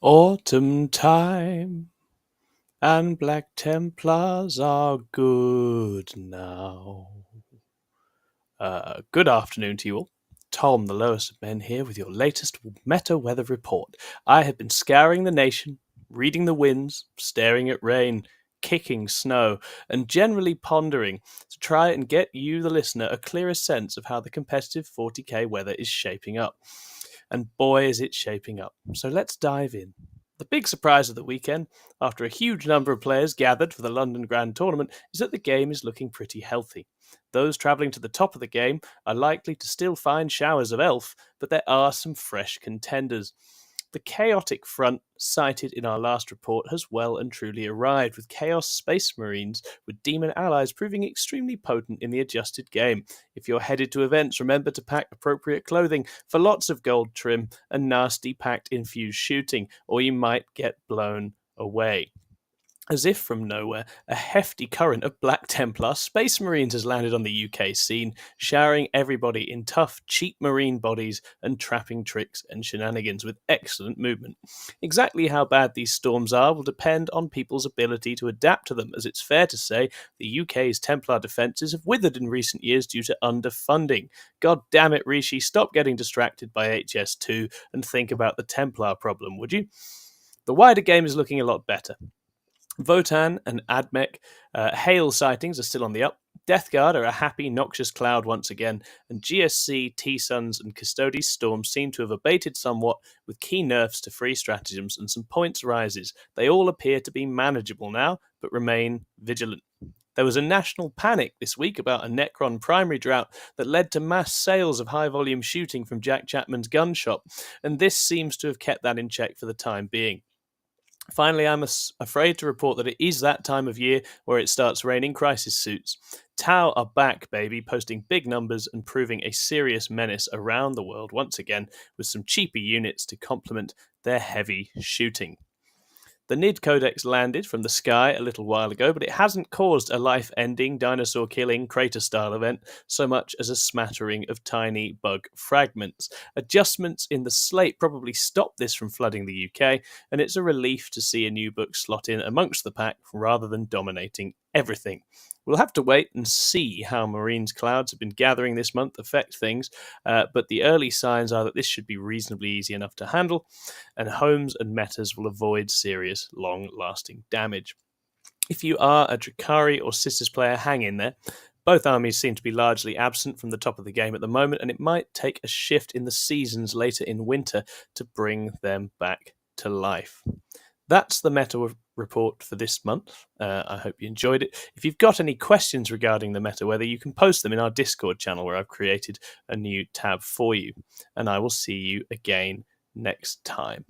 Autumn time, and Black Templars are good now. Good afternoon to you all. Tom, the lowest of men, here with your latest Meta Weather Report. I have been scouring the nation, reading the winds, staring at rain, kicking snow, and generally pondering to try and get you, the listener, a clearer sense of how the competitive 40k weather is shaping up. And boy, is it shaping up. So let's dive in. The big surprise of the weekend, after a huge number of players gathered for the London Grand Tournament, is that the game is looking pretty healthy. Those travelling to the top of the game are likely to still find showers of elf, but there are some fresh contenders. The chaotic front cited in our last report has well and truly arrived, with Chaos Space Marines with Demon allies proving extremely potent in the adjusted game. If you're headed to events, remember to pack appropriate clothing for lots of gold trim and nasty packed infused shooting, or you might get blown away. As if from nowhere, a hefty current of Black Templar Space Marines has landed on the UK scene, showering everybody in tough, cheap marine bodies and trapping tricks and shenanigans with excellent movement. Exactly how bad these storms are will depend on people's ability to adapt to them, as it's fair to say the UK's Templar defences have withered in recent years due to underfunding. God damn it, Rishi, stop getting distracted by HS2 and think about the Templar problem, would you? The wider game is looking a lot better. Votan and Admech hail sightings are still on the up. Death Guard are a happy, noxious cloud once again, and GSC, T-Suns, and Custodes storms seem to have abated somewhat, with key nerfs to free stratagems and some points rises. They all appear to be manageable now, but remain vigilant. There was a national panic this week about a Necron primary drought that led to mass sales of high-volume shooting from Jack Chapman's gun shop, and this seems to have kept that in check for the time being. Finally, I'm afraid to report that it is that time of year where it starts raining crisis suits. Tau are back, baby, posting big numbers and proving a serious menace around the world once again, with some cheaper units to complement their heavy shooting. The NID Codex landed from the sky a little while ago, but it hasn't caused a life-ending, dinosaur-killing, crater-style event so much as a smattering of tiny bug fragments. Adjustments in the slate probably stopped this from flooding the UK, and it's a relief to see a new book slot in amongst the pack rather than dominating everything. We'll have to wait and see how Marines clouds have been gathering this month affect things, but the early signs are that this should be reasonably easy enough to handle, and homes and metas will avoid serious, long-lasting damage. If you are a Drakari or Sisters player, hang in there. Both armies seem to be largely absent from the top of the game at the moment, and it might take a shift in the seasons later in winter to bring them back to life. That's the meta report for this month. I hope you enjoyed it. If you've got any questions regarding the meta weather, you can post them in our Discord channel where I've created a new tab for you. And I will see you again next time.